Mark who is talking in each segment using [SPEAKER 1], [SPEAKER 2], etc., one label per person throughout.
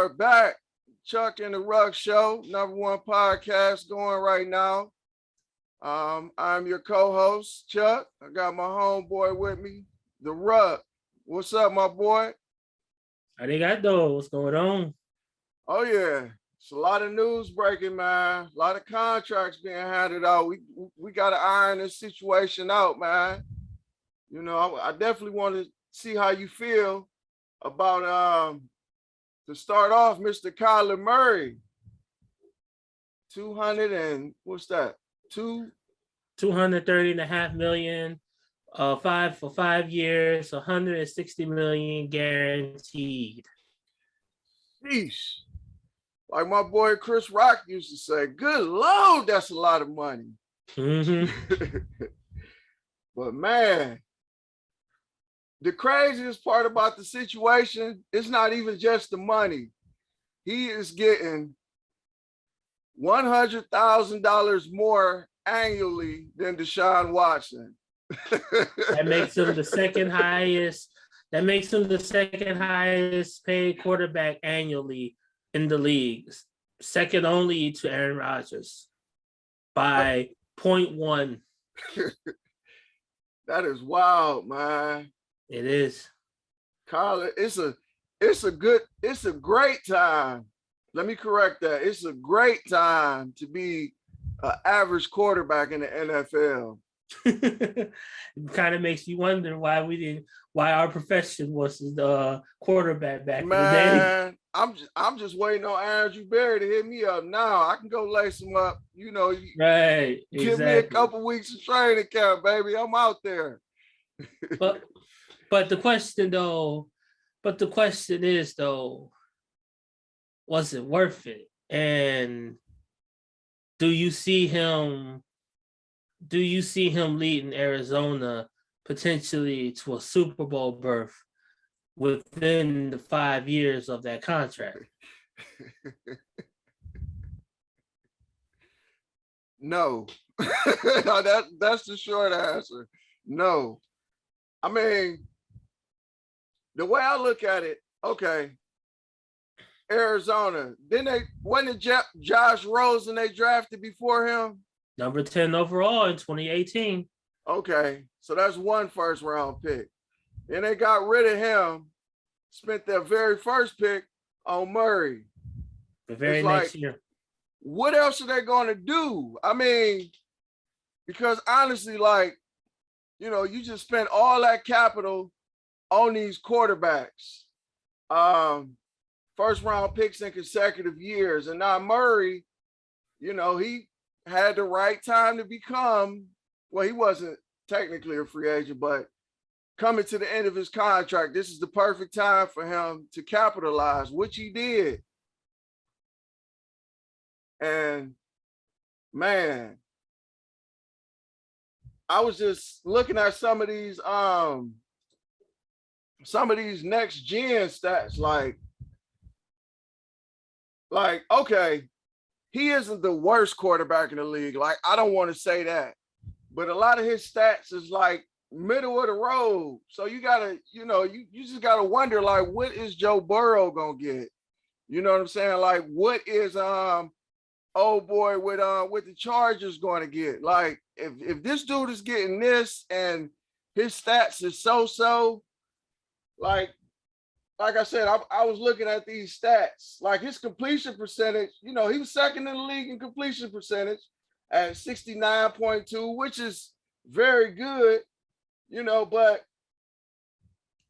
[SPEAKER 1] are back. Chuck and the Ruck Show, #1 podcast going right now. I'm your co-host, Chuck. I got my homeboy with me, the Ruck. What's up, my boy?
[SPEAKER 2] Arigato. What's going on?
[SPEAKER 1] Oh yeah, it's a lot of news breaking, man. A lot of contracts being handed out. We got to iron this situation out, man. You know, I definitely want to see how you feel about to start off, Mr. Kyler Murray. 200 and what's that?
[SPEAKER 2] 230.5 million, 5 years, 160 million guaranteed.
[SPEAKER 1] Sheesh. Like my boy Chris Rock used to say, good Lord, that's a lot of money.
[SPEAKER 2] Mm-hmm.
[SPEAKER 1] But man, the craziest part about the situation, it's not even just the money. He is getting $100,000 more annually than Deshaun Watson.
[SPEAKER 2] That makes him the second highest. That makes him the second highest paid quarterback annually in the league, second only to Aaron Rodgers by 0.1.
[SPEAKER 1] That is wild, man.
[SPEAKER 2] It is.
[SPEAKER 1] Kyler, it's a great time. Let me correct that. It's a great time to be an average quarterback in the NFL.
[SPEAKER 2] It kind of makes you wonder why our profession was the quarterback back in the day.
[SPEAKER 1] I'm just waiting on Andrew Berry to hit me up now. I can go lace him up. You know,
[SPEAKER 2] right?
[SPEAKER 1] Give
[SPEAKER 2] exactly.
[SPEAKER 1] me a couple weeks of training camp, baby. I'm out there.
[SPEAKER 2] But the question is though, was it worth it? And do you see him leading Arizona potentially to a Super Bowl berth within the 5 years of that contract?
[SPEAKER 1] No. No, that's the short answer. No. I mean, the way I look at it, okay, Arizona, wasn't it Josh Rosen they drafted before him?
[SPEAKER 2] Number 10 overall in 2018.
[SPEAKER 1] Okay, so that's one first round pick. Then they got rid of him, spent their very first pick on Murray.
[SPEAKER 2] The very next year.
[SPEAKER 1] What else are they going to do? I mean, because honestly, like, you know, you just spent all that capital on these quarterbacks. First round picks in consecutive years. And now Murray, you know, he had the right time to become, well, he wasn't technically a free agent, but coming to the end of his contract, this is the perfect time for him to capitalize, which he did. And man, I was just looking at some of these next gen stats, like, okay, he isn't the worst quarterback in the league. Like, I don't want to say that, but a lot of his stats is like middle of the road. So you gotta, you know, you just gotta wonder, like, what is Joe Burrow gonna get? You know what I'm saying? Like, what is old boy with the Chargers going to get? Like, if this dude is getting this and his stats is so, like I said, I was looking at these stats, like his completion percentage, you know, he was second in the league in completion percentage at 69.2, which is very good, you know, but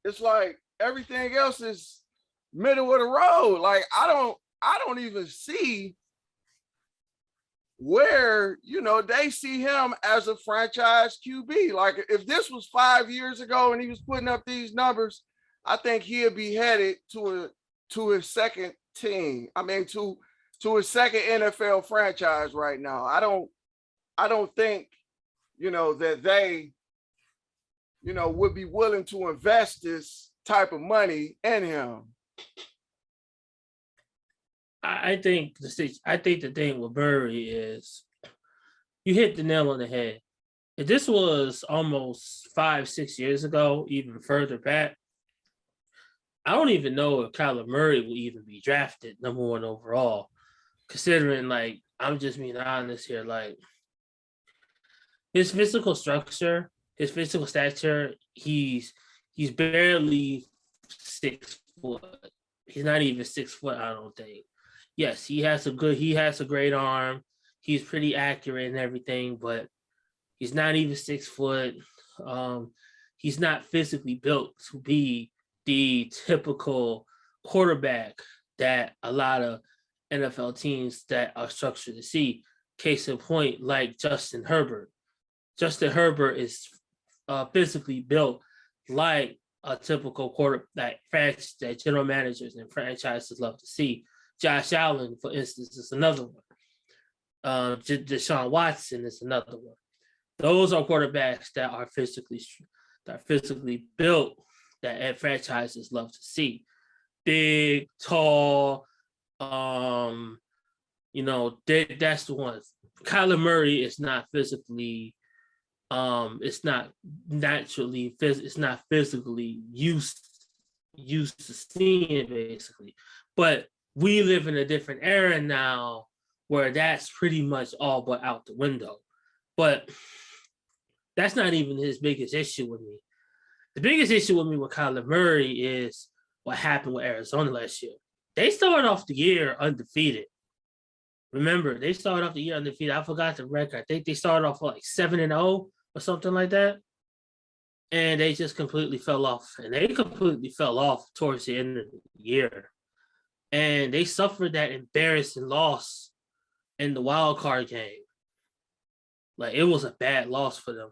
[SPEAKER 1] it's like everything else is middle of the road. Like, I don't even see where, you know, they see him as a franchise QB. Like, if this was 5 years ago and he was putting up these numbers, I think he'd be headed to his second team. I mean, to his second NFL franchise right now. I don't think, you know, that they, you know, would be willing to invest this type of money in him.
[SPEAKER 2] I think the thing with Murray is you hit the nail on the head. If this was almost 5-6 years ago, even further back, I don't even know if Kyler Murray will even be drafted #1 overall, considering like I'm just being honest here, like his physical structure, his physical stature, he's barely 6 foot. He's not even 6 foot, I don't think. Yes, he has a great arm. He's pretty accurate and everything, but he's not even 6 foot. Um, he's not physically built to be the typical quarterback that a lot of NFL teams that are structured to see. Case in point, like Justin Herbert. Justin Herbert is physically built like a typical quarterback that general managers and franchises love to see. Josh Allen, for instance, is another one. Deshaun Watson is another one. Those are quarterbacks that are physically built that franchises love to see. Big, tall, that's the one. Kyler Murray is not physically it's not naturally it's not physically used to seeing it basically. But we live in a different era now where that's pretty much all but out the window. But that's not even his biggest issue with me. The biggest issue with me with Kyler Murray is what happened with Arizona last year. They started off the year undefeated. Remember, they started off the year undefeated. I forgot the record. I think they started off like 7-0 or something like that. And they just completely fell off. And they completely fell off towards the end of the year. And they suffered that embarrassing loss in the wild card game. Like, it was a bad loss for them.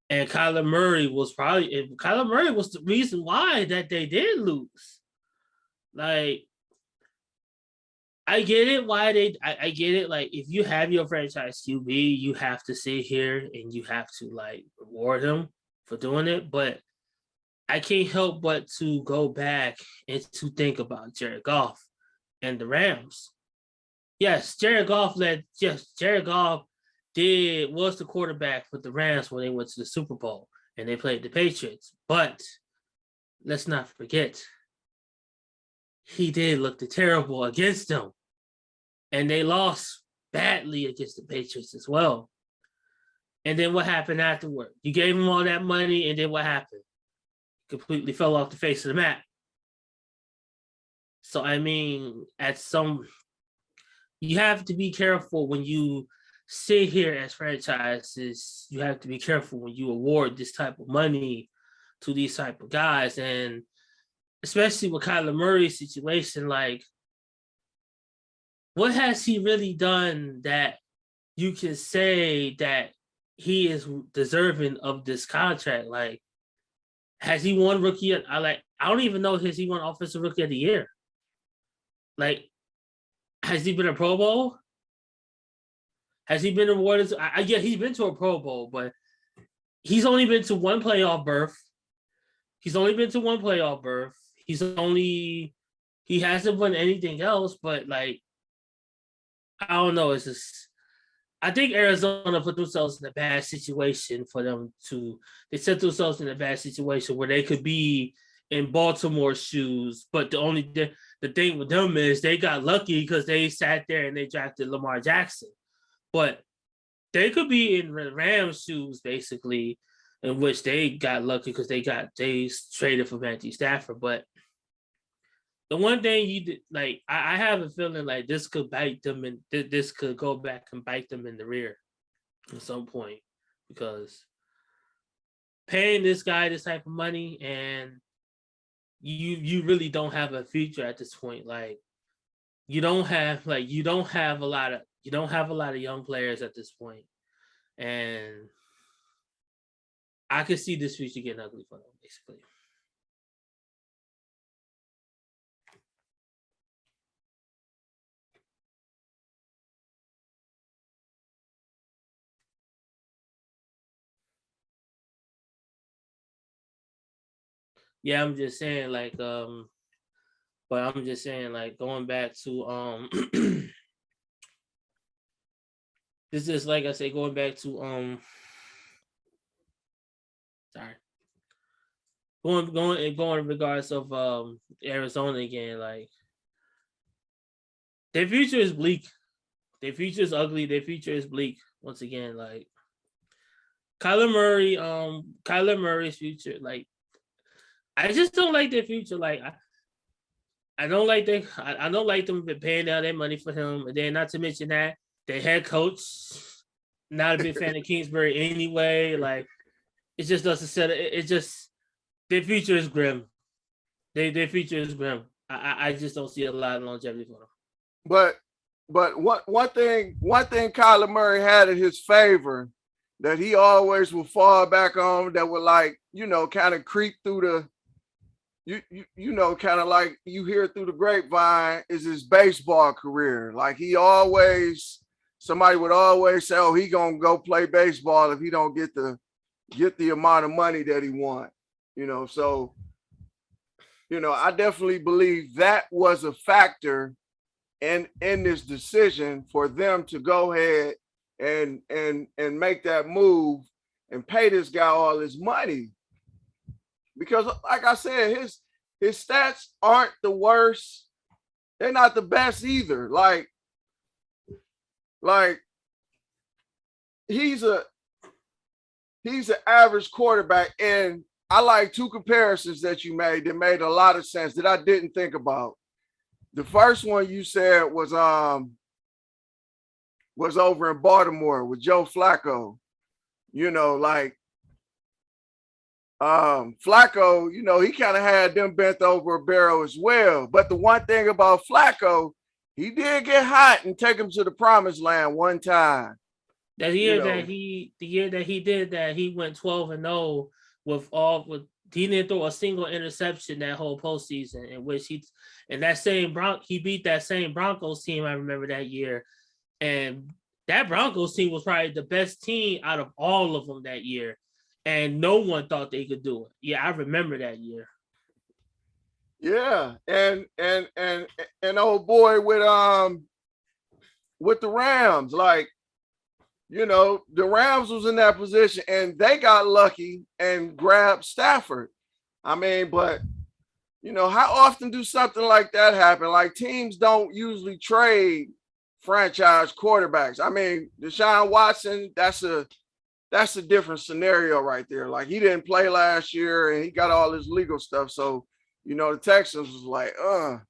[SPEAKER 2] And Kyler Murray was the reason why that they did lose. Like, I get it I get it. Like, if you have your franchise QB, you have to sit here and you have to like reward him for doing it. But I can't help but to go back and to think about Jared Goff and the Rams. Yes, Jared Goff was the quarterback for the Rams when they went to the Super Bowl and they played the Patriots. But let's not forget, he did look terrible against them. And they lost badly against the Patriots as well. And then what happened afterward? You gave him all that money, and then what happened? Completely fell off the face of the map. So, I mean, you have to be careful when you sit here as franchises. You have to be careful when you award this type of money to these type of guys. And especially with Kyler Murray's situation, like, what has he really done that you can say that he is deserving of this contract? Like, has he won rookie? I don't even know, has he won offensive rookie of the year? Like, has he been a Pro Bowl? Has he been awarded? Yeah, he's been to a Pro Bowl, but he's only been to one playoff berth. He hasn't won anything else, but like, I don't know. It's just, I think Arizona put themselves in a bad situation they set themselves in a bad situation where they could be in Baltimore's shoes. But the thing with them is they got lucky because they sat there and they drafted Lamar Jackson. But they could be in the Rams' shoes, basically, in which they got lucky because they traded for Matthew Stafford. But the one thing I have a feeling like this could bite them, and this could go back and bite them in the rear at some point, because paying this guy this type of money and you really don't have a future at this point. Like, you don't have a lot of young players at this point, and I could see this future getting ugly for them, basically. Yeah, I'm just saying, like, but I'm just saying, like, going back to this is, like I say, going back to sorry. going in regards of Arizona again, like their future is bleak. Their future is ugly. Their future is bleak. Once again, like Kyler Murray's future, like I just don't like their future. Like I don't like I don't like them paying out their money for him. And then not to mention that their head coach, not a big fan of Kingsbury anyway. Like it just doesn't set it just their future is grim. Their future is grim. I just don't see a lot of longevity for them.
[SPEAKER 1] But one thing Kyler Murray had in his favor that he always will fall back on that would like, kind of creep through the kind of like you hear through the grapevine is his baseball career. Like somebody would always say, oh, he gonna go play baseball if he don't get the amount of money that he want, so I definitely believe that was a factor in this decision for them to go ahead and make that move and pay this guy all his money. Because like I said, his stats aren't the worst. They're not the best either. Like he's an average quarterback. And I like two comparisons that you made that made a lot of sense that I didn't think about. The first one you said was over in Baltimore with Joe Flacco. Flacco, he kind of had them bent over a barrel as well. But the one thing about Flacco, he did get hot and take him to the promised land one time.
[SPEAKER 2] The year that he did that, he went 12-0 he didn't throw a single interception that whole postseason, in which he beat that same Broncos team. I remember that year, and that Broncos team was probably the best team out of all of them that year, and no one thought they could do it. Yeah, I remember that year.
[SPEAKER 1] Yeah, and old boy with the Rams, like. The Rams was in that position and they got lucky and grabbed Stafford. I mean, but, how often do something like that happen? Like teams don't usually trade franchise quarterbacks. I mean, Deshaun Watson, that's a different scenario right there. Like he didn't play last year and he got all his legal stuff. So, the Texans was like,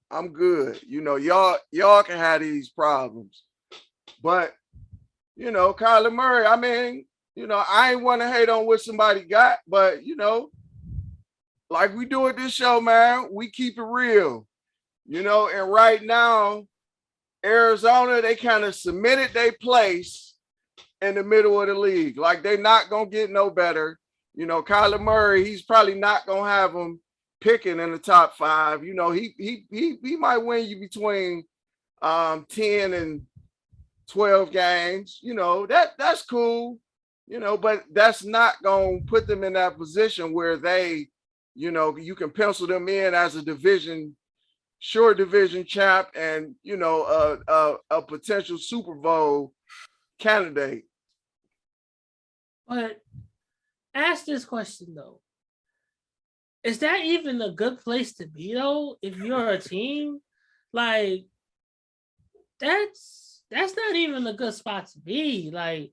[SPEAKER 1] I'm good. Y'all can have these problems. But Kyler Murray, I mean, I ain't want to hate on what somebody got, but, like we do at this show, man, we keep it real, and right now, Arizona, they kind of cemented their place in the middle of the league. Like they're not going to get no better. Kyler Murray, he's probably not going to have them picking in the top 5. He might win you between 10 and 12 games, that's cool, but that's not going to put them in that position where they, you can pencil them in as a division champ and, a potential Super Bowl candidate.
[SPEAKER 2] But ask this question though. Is that even a good place to be though? If you're a team, like that's not even a good spot to be. Like,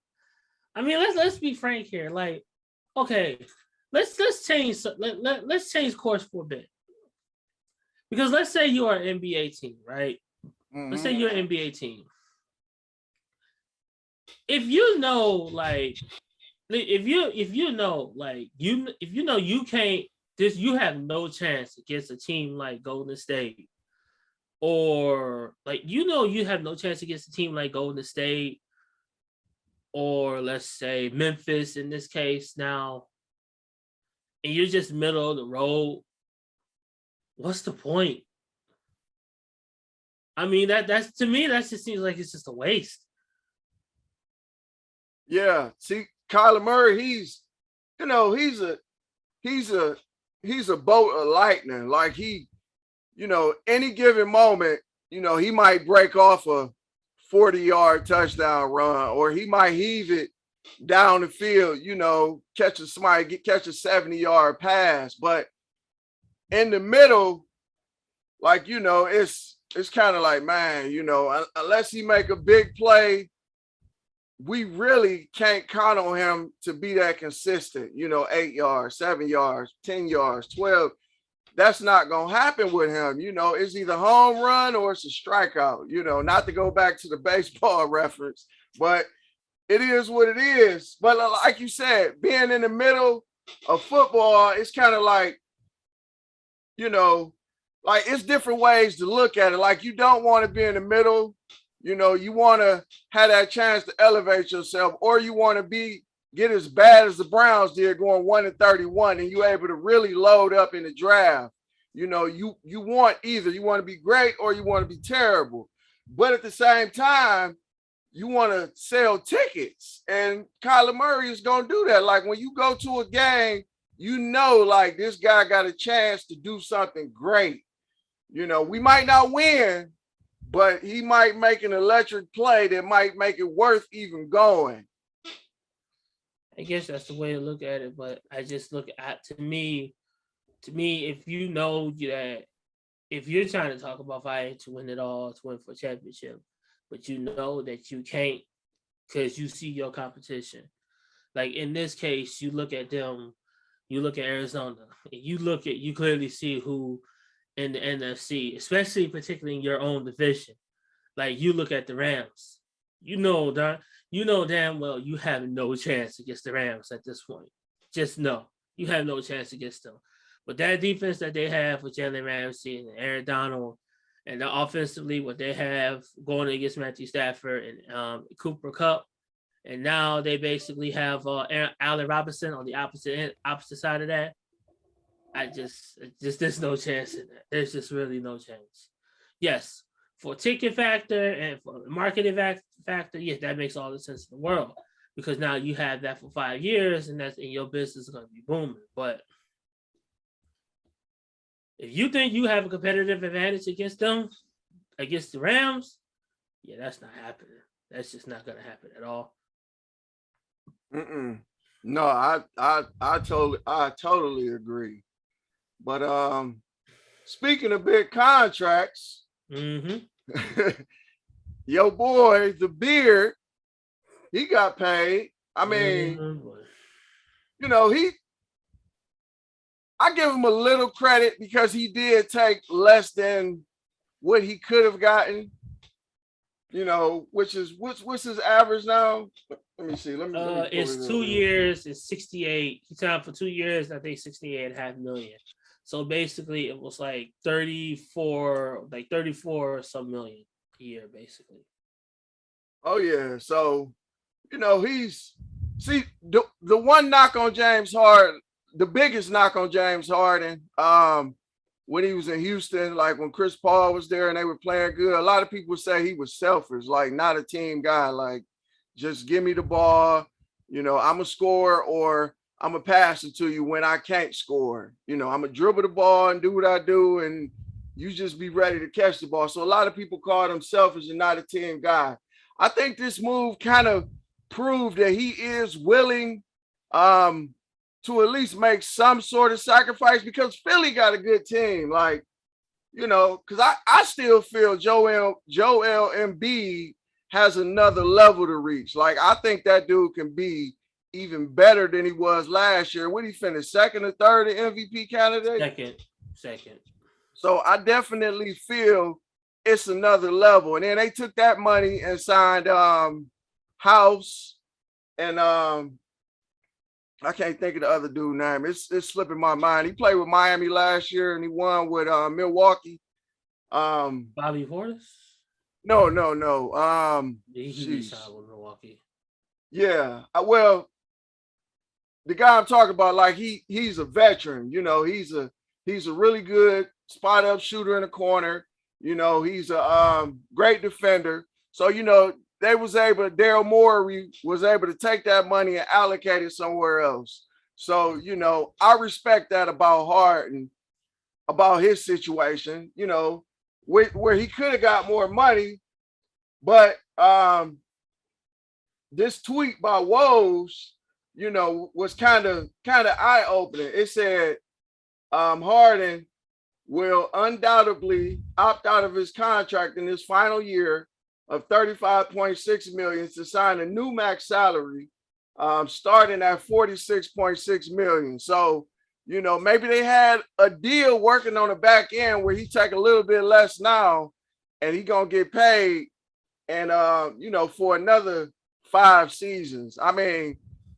[SPEAKER 2] I mean, let's be frank here. Like, okay, let's change course for a bit. Because let's say you are an NBA team, right? Mm-hmm. Let's say you're an NBA team. If you know you can't you have no chance against a team like Golden State. Or you have no chance against a team like Golden State or let's say Memphis in this case now, and you're just middle of the road. What's the point? I mean, that's to me, that just seems like it's just a waste.
[SPEAKER 1] Yeah. See, Kyler Murray, he's a bolt of lightning. Like any given moment, he might break off a 40-yard touchdown run, or he might heave it down the field, catch a 70-yard pass. But in the middle, like, it's kind of like, man, unless he make a big play, we really can't count on him to be that consistent, 8 yards, 7 yards, 10 yards, 12. That's not going to happen with him. It's either home run or it's a strikeout, not to go back to the baseball reference, but it is what it is. But like you said, being in the middle of football, it's kind of like, like it's different ways to look at it. Like you don't want to be in the middle, you want to have that chance to elevate yourself, or you want to get as bad as the Browns did going 1-31, and you're able to really load up in the draft. You want either, you want to be great or you want to be terrible. But at the same time, you want to sell tickets. And Kyler Murray is going to do that. Like when you go to a game, like this guy got a chance to do something great. We might not win, but he might make an electric play that might make it worth even going.
[SPEAKER 2] I guess that's the way to look at it. But I just look at, to me, if you know that, if you're trying to talk about fighting to win it all, to win for a championship, but you know that you can't because you see your competition. Like in this case, you look at them, you look at Arizona, and you clearly see who in the NFC, especially particularly in your own division. Like you look at the Rams, you know damn well you have no chance against the Rams at this point. Just know you have no chance against them. But that defense that they have with Jalen Ramsey and Aaron Donald, and the offensively what they have going against Matthew Stafford and Cooper Kupp, and now they basically have Allen Robinson on the opposite side of that. There's no chance in that. There's just really no chance. Yes, for ticket factor and for the marketing factor, yes, that makes all the sense in the world because now you have that for 5 years, and that's in your business is going to be booming. But if you think you have a competitive advantage against them, against the Rams, yeah, that's not happening. That's just not going to happen at all.
[SPEAKER 1] No, I totally agree. But speaking of big contracts, your boy, the Beard, he got paid. I mean, I give him a little credit because he did take less than what he could have gotten. Which is what's his average now? Let me see. Let me
[SPEAKER 2] it's 2 years. It's 68. He signed for 2 years. I think 68.5 million. So basically, it was like 34 or some million a year, basically.
[SPEAKER 1] Oh yeah. So, he's the one knock on James Harden, the biggest knock on James Harden, when he was in Houston, like when Chris Paul was there and they were playing good, a lot of people say he was selfish, like not a team guy, like just give me the ball, I'm a scorer or I'm a pass it to you when I can't score. I'm a dribble the ball and do what I do, and you just be ready to catch the ball. So a lot of people call him selfish and not a team guy. I think this move kind of proved that he is willing to at least make some sort of sacrifice because Philly got a good team. Like, because I still feel Joel Embiid has another level to reach. Like, I think that dude can be even better than he was last year. What he finished, second or third MVP candidate?
[SPEAKER 2] Second.
[SPEAKER 1] So I definitely feel it's another level. And then they took that money and signed House and I can't think of the other dude's name. It's slipping my mind. He played with Miami last year and he won with Milwaukee.
[SPEAKER 2] Bobby Portis?
[SPEAKER 1] No.
[SPEAKER 2] He signed with Milwaukee.
[SPEAKER 1] Yeah. Well, the guy I'm talking about, like he's a veteran. He's a really good spot up shooter in the corner. He's a great defender. So Daryl Morey was able to take that money and allocate it somewhere else. So, I respect that about Harden, about his situation, where he could have got more money. But this tweet by Woj, was kind of eye-opening. It said, Harden, will undoubtedly opt out of his contract in his final year of 35.6 million to sign a new max salary, starting at 46.6 million. So, you know, maybe they had a deal working on the back end where he take a little bit less now and he gonna get paid and you know, for another 5 seasons. I mean,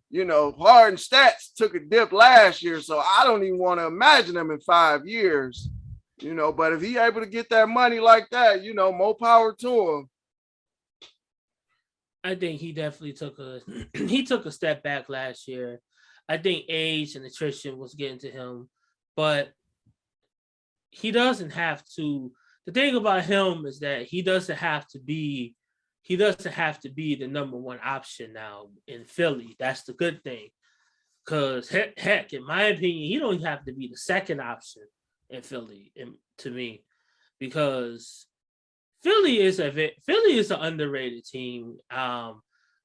[SPEAKER 1] you know, Harden stats took a dip last year, so I don't even want to imagine him in 5 years. You know, but if he able to get that money like that, you know, more power to him.
[SPEAKER 2] I think he definitely took a step back last year. I think age and attrition was getting to him, but he doesn't have to. The thing about him is that he doesn't have to be the number one option now in Philly. That's the good thing. Because heck, in my opinion, he don't have to be the second option in Philly, to me, because Philly is an underrated team.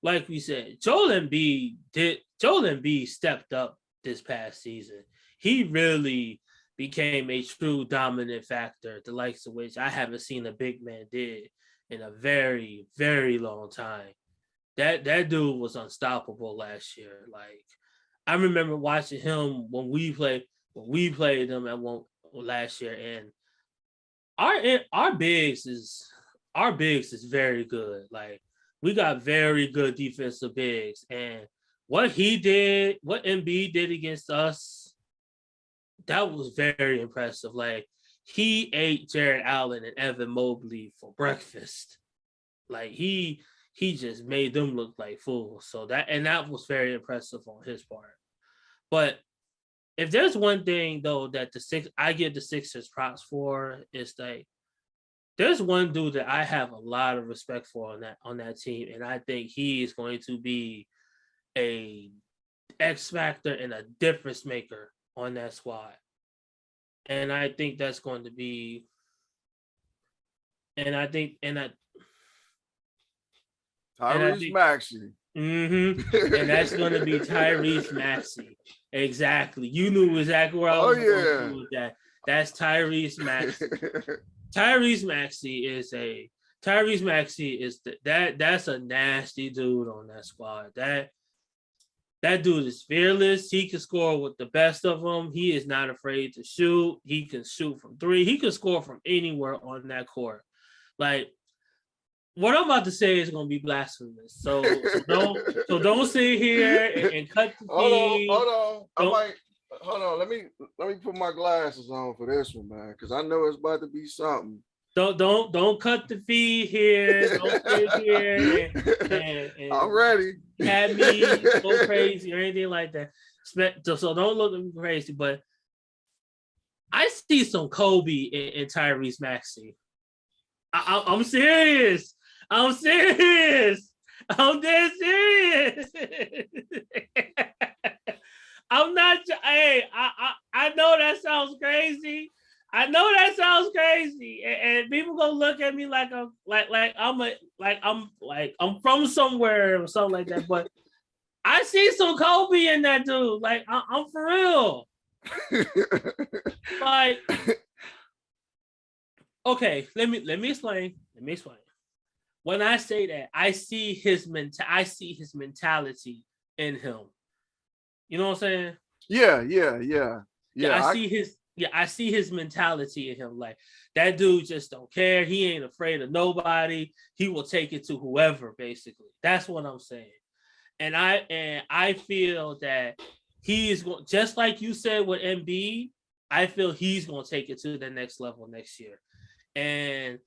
[SPEAKER 2] Like we said, Joel Embiid stepped up this past season. He really became a true dominant factor, the likes of which I haven't seen a big man did in a very, very long time. That dude was unstoppable last year. Like, I remember watching him when we played them at one last year, and our bigs is very good. Like, we got very good defensive bigs, and what Embiid did against us, that was very impressive. Like, he ate Jared Allen and Evan Mobley for breakfast. Like, he just made them look like fools. So that was very impressive on his part. But if there's one thing though that I give the Sixers props for, is like, there's one dude that I have a lot of respect for on that team, and I think he is going to be a X factor and a difference maker on that squad. And I think that's going to be,
[SPEAKER 1] Tyrese Maxey.
[SPEAKER 2] And that's going to be Tyrese Maxey. Exactly. You knew exactly where I was going with that. That's Tyrese Maxey. Tyrese Maxey is that's a nasty dude on that squad. That dude is fearless. He can score with the best of them. He is not afraid to shoot. He can shoot from 3. He can score from anywhere on that court. Like, what I'm about to say is going to be blasphemous. So don't sit here and cut the feed.
[SPEAKER 1] Hold on. Let me put my glasses on for this one, man, because I know it's about to be something.
[SPEAKER 2] Don't cut the feed here. Don't sit here and
[SPEAKER 1] I'm ready.
[SPEAKER 2] Have me go crazy or anything like that. So don't look at me crazy, but I see some Kobe in Tyrese Maxey. I'm serious. I'm serious. I'm dead serious. I'm not. Hey, I know that sounds crazy. I know that sounds crazy, and people gonna look at me like I'm from somewhere or something like that. But I see some Kobe in that dude. Like, I'm for real. Like, okay, let me explain. When I say that, I see his mentality in him. You know what I'm saying?
[SPEAKER 1] Yeah.
[SPEAKER 2] I see his mentality in him. Like, that dude just don't care. He ain't afraid of nobody. He will take it to whoever, basically. That's what I'm saying. And I feel that he is going, just like you said with Embiid, I feel he's going to take it to the next level next year. And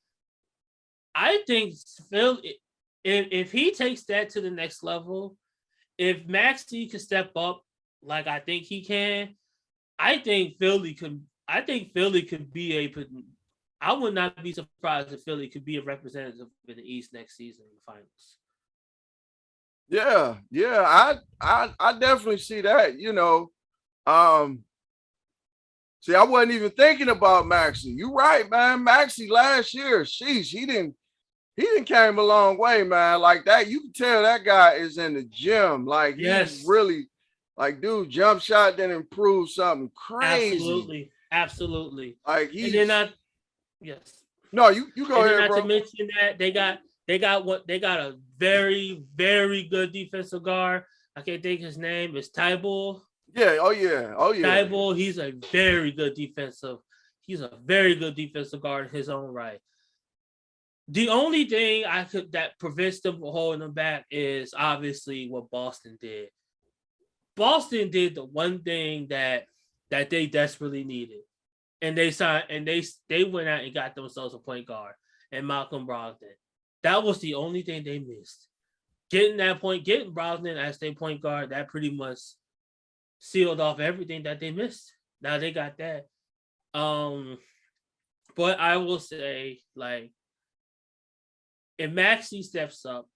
[SPEAKER 2] I think Phil, if he takes that to the next level, if Maxey can step up like I think he can, I think Philly could be I would not be surprised if Philly could be a representative in the East next season in the finals.
[SPEAKER 1] Yeah. I definitely see that. You know, see, I wasn't even thinking about Maxey. You right, man. Maxey last year, sheesh, he didn't came a long way, man. Like that, you can tell that guy is in the gym. Like, he's really, like, dude, jump shot didn't improve something crazy.
[SPEAKER 2] Absolutely. Absolutely.
[SPEAKER 1] Like
[SPEAKER 2] And then
[SPEAKER 1] he's
[SPEAKER 2] yes.
[SPEAKER 1] no, you go
[SPEAKER 2] And then
[SPEAKER 1] ahead,
[SPEAKER 2] not to
[SPEAKER 1] bro.
[SPEAKER 2] mention that they got a very, very good defensive guard. I can't think his name is Tybull.
[SPEAKER 1] Yeah, oh yeah, oh yeah.
[SPEAKER 2] Tybull, he's a very good defensive. He's a very good defensive guard in his own right. The only thing that prevents them from holding them back is obviously what Boston did. Boston did the one thing that they desperately needed, and they signed and they went out and got themselves a point guard and Malcolm Brogdon. That was the only thing they missed. Getting Brogdon as their point guard, that pretty much sealed off everything that they missed. Now they got that. But I will say, like, if Maxey steps up,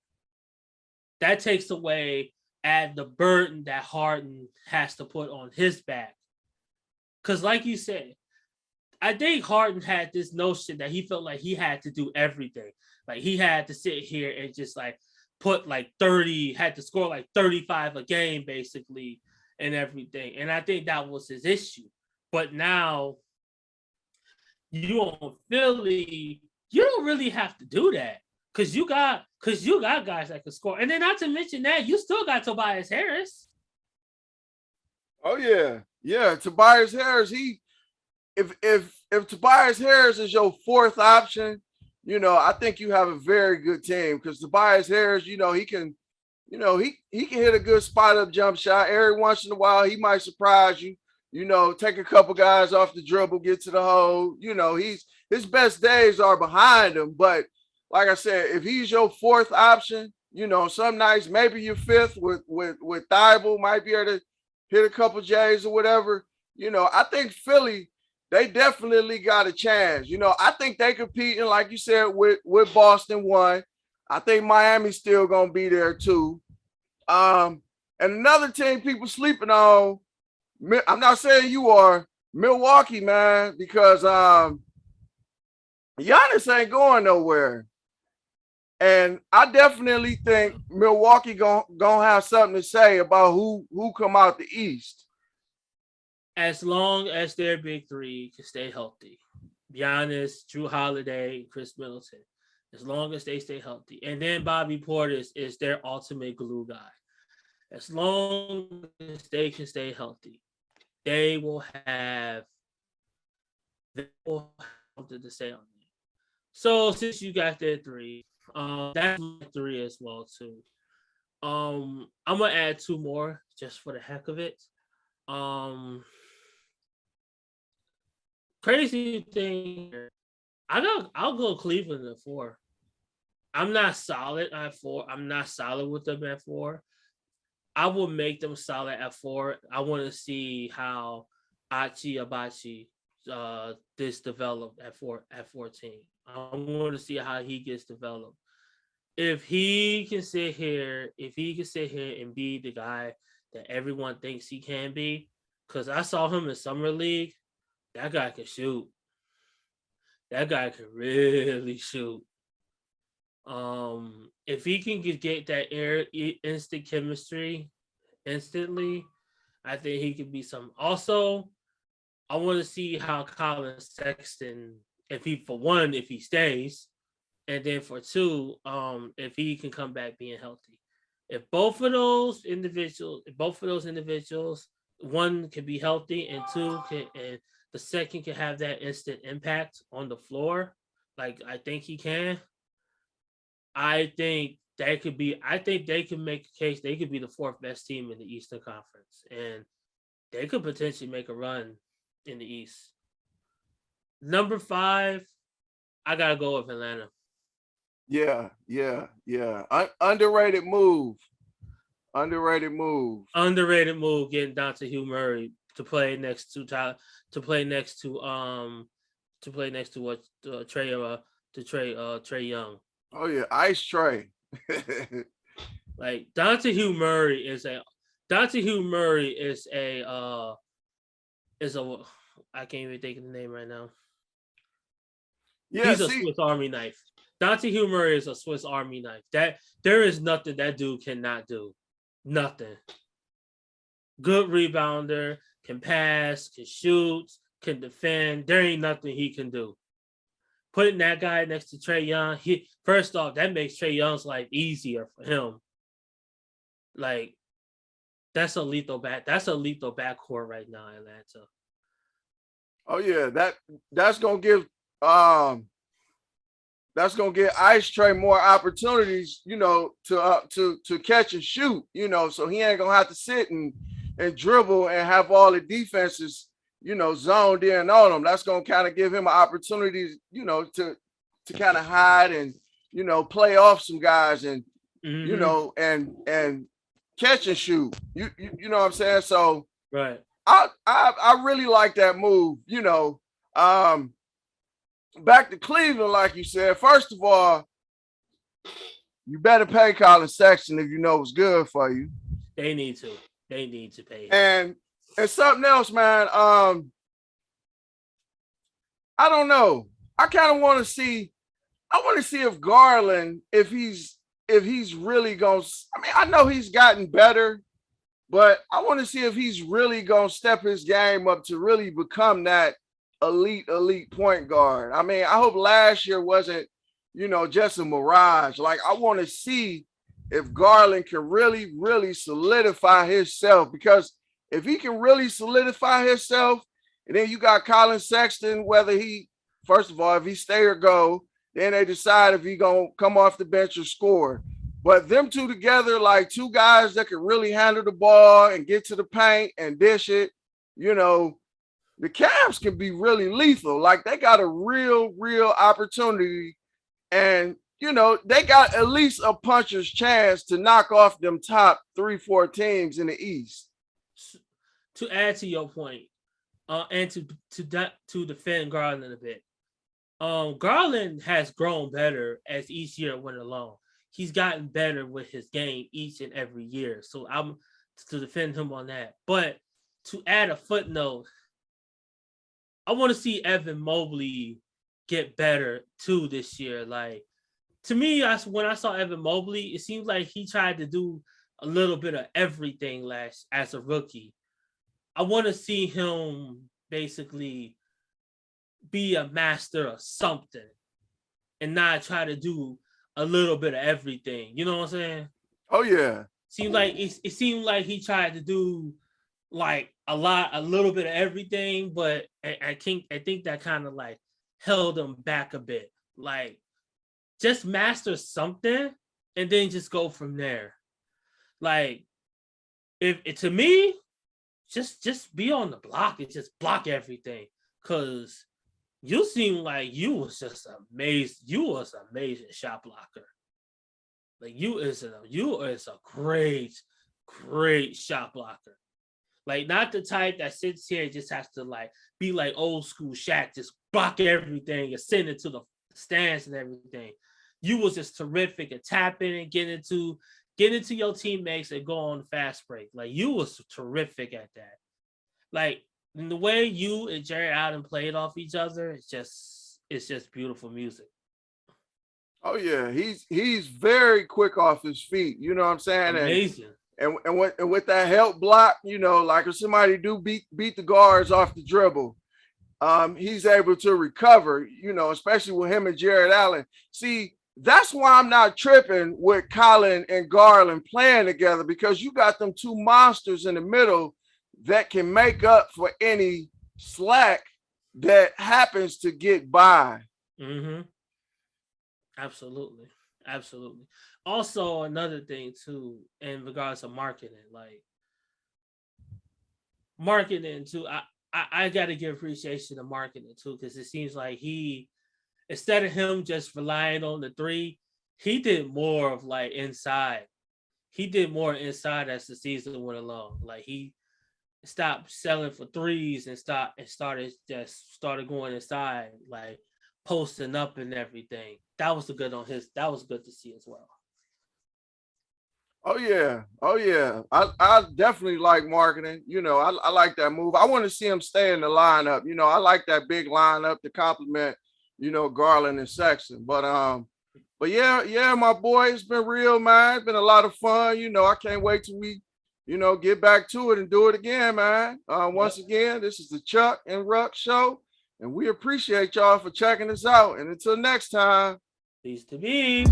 [SPEAKER 2] that takes away at the burden that Harden has to put on his back. Because, like you said, I think Harden had this notion that he felt like he had to do everything. Like he had to sit here and just like put like 30, had to score like 35 a game basically and everything. And I think that was his issue. But now you on Philly, you don't really have to do that. Cause you got guys that can score. And then not to mention that, you still got Tobias Harris.
[SPEAKER 1] Oh yeah. Yeah. Tobias Harris, if Tobias Harris is your fourth option, I think you have a very good team because Tobias Harris, he can, he can hit a good spot up jump shot. Every once in a while, he might surprise you. Take a couple guys off the dribble, get to the hole. His best days are behind him. But like I said, if he's your fourth option, some nights maybe your fifth with Thibault might be able to hit a couple J's or whatever. I think Philly, they definitely got a chance. I think they competing, like you said, with Boston one. I think Miami's still gonna be there too. And another team people sleeping on, I'm not saying you are, Milwaukee, man, because Giannis ain't going nowhere. And I definitely think Milwaukee gonna have something to say about who come out the East.
[SPEAKER 2] As long as their big three can stay healthy. Giannis, Drew Holiday, Chris Middleton. As long as they stay healthy. And then Bobby Portis is their ultimate glue guy. As long as they can stay healthy, they will have something to say on it. So since you got their three, that's my three as well too. I'm gonna add two more just for the heck of it. Crazy thing, I'll go Cleveland at 4. I'm not solid at 4. I'm not solid with them at 4. I will make them solid at 4. I want to see how Abachi this developed at 14. I want to see how he gets developed. If he can sit here and be the guy that everyone thinks he can be, because I saw him in summer league, that guy can shoot. That guy can really shoot. If he can get that instant chemistry instantly, I think he could be some. Also, I want to see how Colin Sexton, if he stays, and then for two, if he can come back being healthy. If both of those individuals, one can be healthy and and the second can have that instant impact on the floor, like I think he can. I think they could be. I think they can make a case. They could be the fourth best team in the Eastern Conference, and they could potentially make a run in the East. Number 5, I gotta go with Atlanta.
[SPEAKER 1] Yeah. Underrated move. Underrated move.
[SPEAKER 2] Underrated move getting down to Hugh Murray to play next to Tyler, to play next to what Trey Young.
[SPEAKER 1] Oh yeah, Ice Trey.
[SPEAKER 2] Like Dante Hugh Murray is a I can't even think of the name right now.
[SPEAKER 1] Yeah,
[SPEAKER 2] He's a Swiss Army knife. Dante Hugh Murray is a Swiss Army knife. That there is nothing that dude cannot do. Nothing. Good rebounder, can pass, can shoot, can defend. There ain't nothing he can do. Putting that guy next to Trae Young, first off, that makes Trae Young's life easier for him. Like, that's a lethal backcourt right now in Atlanta.
[SPEAKER 1] Oh yeah, that's gonna give Ice Trae more opportunities, to catch and shoot, so he ain't gonna have to sit and dribble and have all the defenses, zoned in on him. That's gonna kind of give him an opportunity, to kind of hide and play off some guys and and catch and shoot. You know what I'm saying? So
[SPEAKER 2] right.
[SPEAKER 1] I really like that move, back to Cleveland, like you said. First of all, you better pay Colin Sexton if you know what's good for you.
[SPEAKER 2] They need to pay
[SPEAKER 1] him. And something else, man. I don't know. I kind of want to see. I want to see if Garland, if he's really going. I mean, I know he's gotten better, but I want to see if he's really going to step his game up to really become that elite point guard. I mean, I hope last year wasn't, just a mirage. Like, I want to see if Garland can really solidify himself, because if he can really solidify himself, and then you got Colin Sexton, whether he, first of all, if he stay or go, then they decide if he gonna come off the bench or score. But them two together, like two guys that can really handle the ball and get to the paint and dish it, the Cavs can be really lethal. Like, they got a real opportunity, and they got at least a puncher's chance to knock off them top 3-4 teams in the East.
[SPEAKER 2] To add to your point, and to defend Garland a bit, Garland has grown better as each year went along. He's gotten better with his game each and every year. So I'm to defend him on that. But to add a footnote, I want to see Evan Mobley get better too this year. Like, to me, when I saw Evan Mobley, it seems like he tried to do a little bit of everything as a rookie. I want to see him basically be a master of something and not try to do a little bit of everything. You know what I'm saying?
[SPEAKER 1] Oh yeah.
[SPEAKER 2] It seemed like he tried to do like a little bit of everything, but I think that kind of like held him back a bit. Like, just master something and then just go from there. Like, if to me, just be on the block and just block everything, because you seem like you was just amazing. You was an amazing shot blocker. Like, you is a great shot blocker. Like, not the type that sits here and just has to like be like old school Shaq, just block everything and send it to the stands and everything. You was just terrific at tapping and get into your teammates and go on the fast break. Like, you was terrific at that. Like, in the way you and Jared Allen played off each other, it's just beautiful music.
[SPEAKER 1] Oh yeah, he's very quick off his feet. You know what I'm saying?
[SPEAKER 2] Amazing.
[SPEAKER 1] And with that help block, like if somebody do beat the guards off the dribble, he's able to recover. Especially with him and Jared Allen. See, that's why I'm not tripping with Colin and Garland playing together, because you got them two monsters in the middle that can make up for any slack that happens to get by.
[SPEAKER 2] Mm-hmm. Absolutely. Also, another thing too, in regards to marketing, too. I got to give appreciation to marketing too, because it seems like instead of him just relying on the three, he did more of like inside. He did more inside as the season went along. Like, he stopped selling for threes and started going inside, like posting up and everything. That was good to see as well.
[SPEAKER 1] Oh yeah. I definitely like marketing. I like that move. I want to see him stay in the lineup. I like that big lineup to complement, Garland and Sexton. But yeah, my boy, it's been real, man. It's been a lot of fun. I can't wait till we get back to it and do it again, man. Once again, this is the Chuck and Ruck Show, and we appreciate y'all for checking us out. And until next time.
[SPEAKER 2] Peace to be.